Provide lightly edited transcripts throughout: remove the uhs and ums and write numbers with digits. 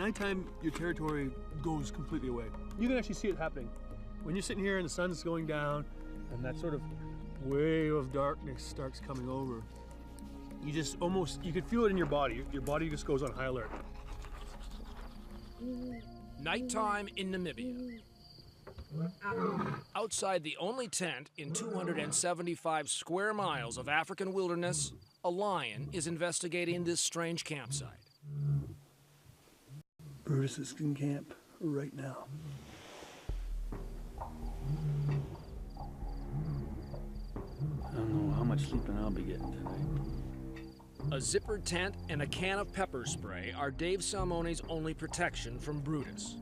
Nighttime, your territory goes completely away. You can actually see it happening. When you're sitting here and the sun's going down and that sort of wave of darkness starts coming over, you just almost, you can feel it in your body. Your body just goes on high alert. Nighttime in Namibia. Outside the only tent in 275 square miles of African wilderness, a lion is investigating this strange campsite. Brutus is in camp right now. I don't know how much sleeping I'll be getting tonight. A zippered tent and a can of pepper spray are Dave Salmone's only protection from Brutus.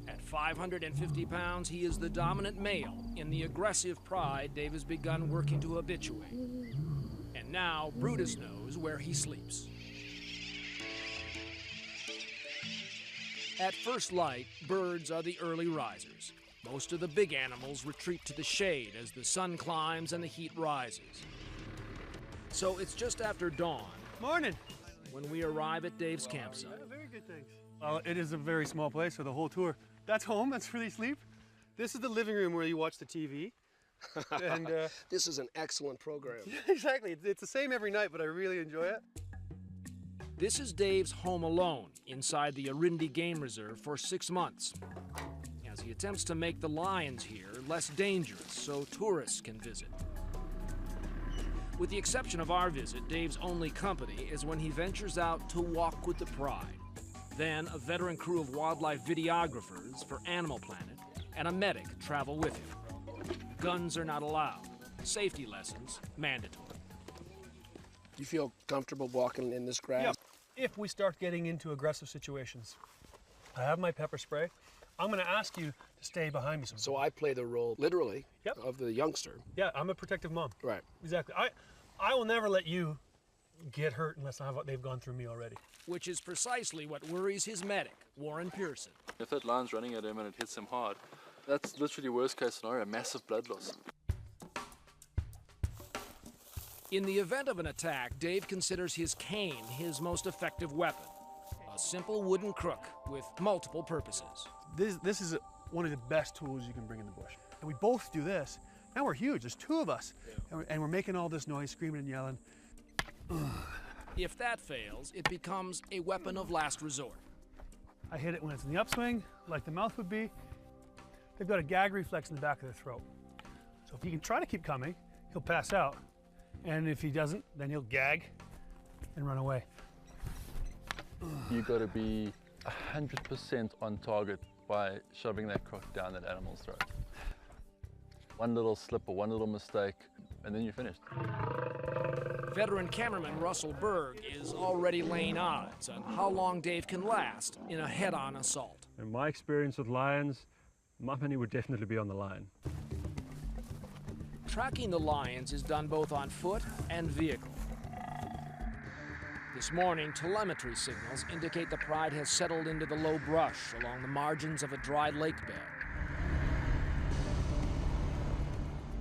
At 550 pounds, he is the dominant male in the aggressive pride Dave has begun working to habituate. And now Brutus knows where he sleeps. At first light, birds are the early risers. Most of the big animals retreat to the shade as the sun climbs and the heat rises. So it's just after dawn. Morning. When we arrive at Dave's campsite. Very good, thanks. Well, it is a very small place for the whole tour. That's home, that's where they sleep. This is the living room where you watch the TV. And this is an excellent program. Exactly, it's the same every night, but I really enjoy it. This is Dave's home alone inside the Arindi Game Reserve for 6 months, as he attempts to make the lions here less dangerous so tourists can visit. With the exception of our visit, Dave's only company is when he ventures out to walk with the pride. Then a veteran crew of wildlife videographers for Animal Planet and a medic travel with him. Guns are not allowed. Safety lessons mandatory. You feel comfortable walking in this grass? Yeah. If we start getting into aggressive situations, I have my pepper spray. I'm going to ask you to stay behind me. So I play the role, literally, Yep. of the youngster. Yeah, I'm a protective mom. Right. Exactly. I will never let you get hurt unless they've gone through me already. Which is precisely what worries his medic, Warren Pearson. If that lion's running at him and it hits him hard, that's literally worst case scenario, massive blood loss. In the event of an attack, Dave considers his cane his most effective weapon. A simple wooden crook with multiple purposes. This is one of the best tools you can bring in the bush. And we both do this. Now we're huge, there's 2 of us. Yeah. And we're making all this noise, screaming and yelling. If that fails, it becomes a weapon of last resort. I hit it when it's in the upswing, like the mouth would be. They've got a gag reflex in the back of their throat. So if he can try to keep coming, he'll pass out. And if he doesn't, then he'll gag and run away. You got to be 100% on target by shoving that crook down that animal's throat. One little slip or one little mistake, and then you're finished. Veteran cameraman Russell Berg is already laying odds on how long Dave can last in a head-on assault. In my experience with lions, my money would definitely be on the line. Tracking the lions is done both on foot and vehicle. This morning, telemetry signals indicate the pride has settled into the low brush along the margins of a dry lake bed.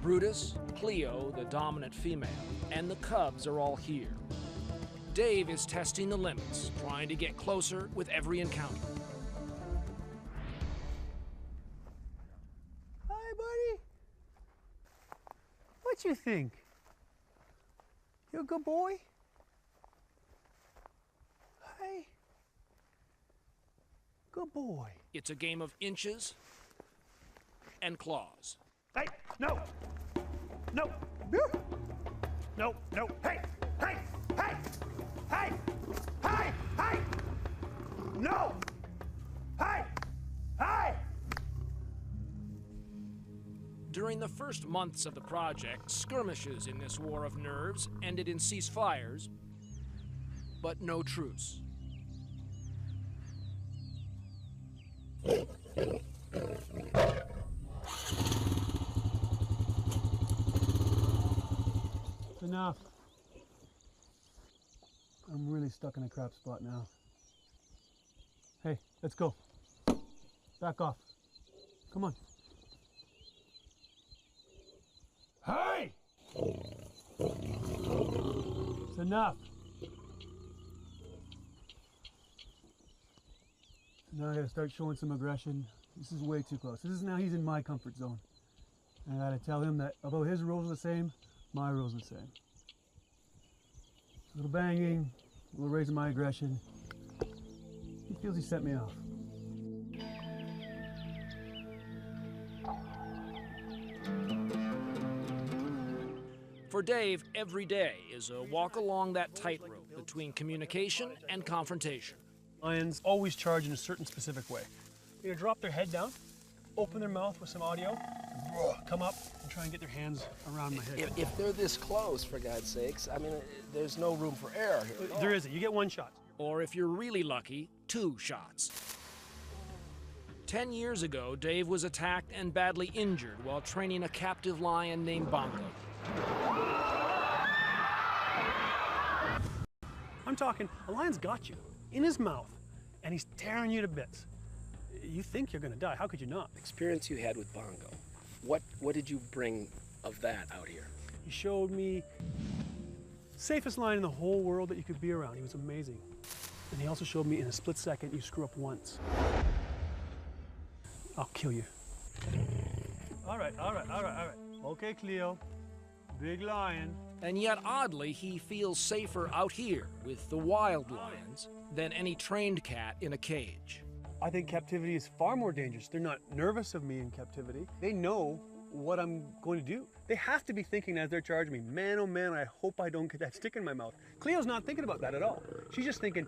Brutus, Cleo, the dominant female, and the cubs are all here. Dave is testing the limits, trying to get closer with every encounter. Hi, buddy. What you think? You a good boy? Hi. Good boy. It's a game of inches and claws. Hey, no. No. No, no. Hey, hey, hey, hey, hey, hey. No. Hey, hey. During the first months of the project, skirmishes in this war of nerves ended in ceasefires, but no truce. Enough. I'm really stuck in a crap spot now. Hey, let's go. Back off. Come on. Hey! It's enough. Now I gotta start showing some aggression. This is way too close. This is now he's in my comfort zone. And I gotta tell him that although his rules are the same, my rules are the same. A little banging, a little raising my aggression. He feels he set me off. For Dave, every day is a walk along that tightrope between communication and confrontation. Lions always charge in a certain specific way. They're gonna drop their head down, open their mouth with some audio, come up and try and get their hands around my head. If they're this close, for God's sakes, I mean, there's no room for error here. There isn't. You get one shot. Or if you're really lucky, 2 shots. 10 years ago, Dave was attacked and badly injured while training a captive lion named Bongo. I'm talking, a lion's got you in his mouth and he's tearing you to bits. You think you're gonna die, how could you not? Experience you had with Bongo, what did you bring of that out here? He showed me safest lion in the whole world that you could be around. He was amazing. And he also showed me in a split second, you screw up once, I'll kill you. All right. Okay, Cleo, big lion. And yet, oddly, he feels safer out here with the wild lions than any trained cat in a cage. I think captivity is far more dangerous. They're not nervous of me in captivity. They know what I'm going to do. They have to be thinking as they're charging me, man, oh man, I hope I don't get that stick in my mouth. Cleo's not thinking about that at all. She's just thinking,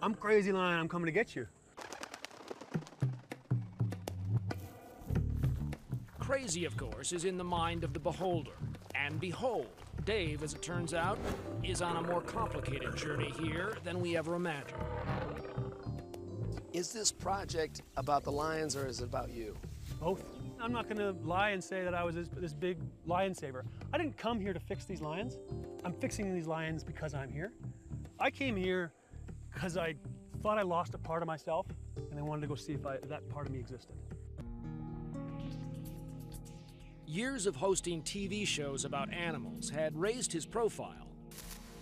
I'm crazy lion, I'm coming to get you. Crazy, of course, is in the mind of the beholder. And behold, Dave, as it turns out, is on a more complicated journey here than we ever imagined. Is this project about the lions or is it about you? Both. I'm not gonna lie and say that I was this big lion saver. I didn't come here to fix these lions. I'm fixing these lions because I'm here. I came here because I thought I lost a part of myself and I wanted to go see if that part of me existed. Years of hosting TV shows about animals had raised his profile.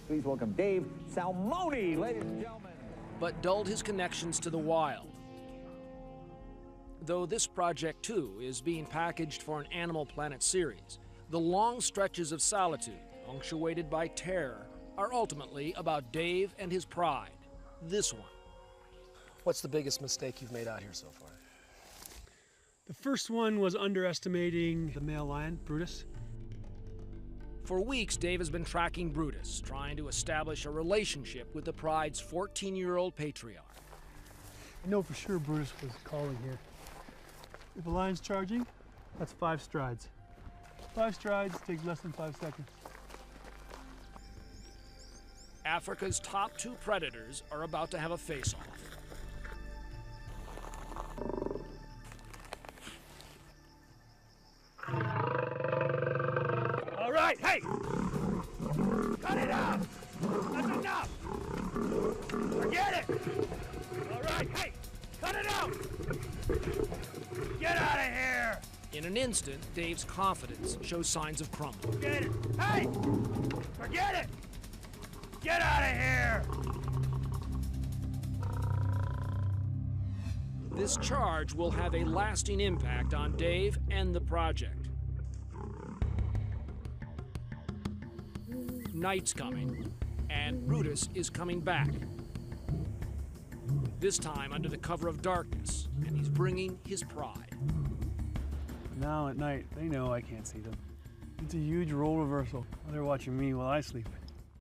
Please welcome Dave Salmoni, ladies and gentlemen. But dulled his connections to the wild. Though this project, too, is being packaged for an Animal Planet series, the long stretches of solitude, punctuated by terror, are ultimately about Dave and his pride. This one. What's the biggest mistake you've made out here so far? The first one was underestimating the male lion, Brutus. For weeks, Dave has been tracking Brutus, trying to establish a relationship with the pride's 14-year-old patriarch. I know for sure Brutus was calling here. If a lion's charging, that's 5 strides. 5 strides takes less than 5 seconds. Africa's top 2 predators are about to have a face-off. All right, hey! Cut it out! That's enough! Forget it! All right, hey! Cut it out! Get out of here! In an instant, Dave's confidence shows signs of crumble. Forget it! Hey! Forget it! Get out of here! This charge will have a lasting impact on Dave and the project. Night's coming, and Brutus is coming back. This time under the cover of darkness, and he's bringing his pride. Now at night, they know I can't see them. It's a huge role reversal. They're watching me while I sleep.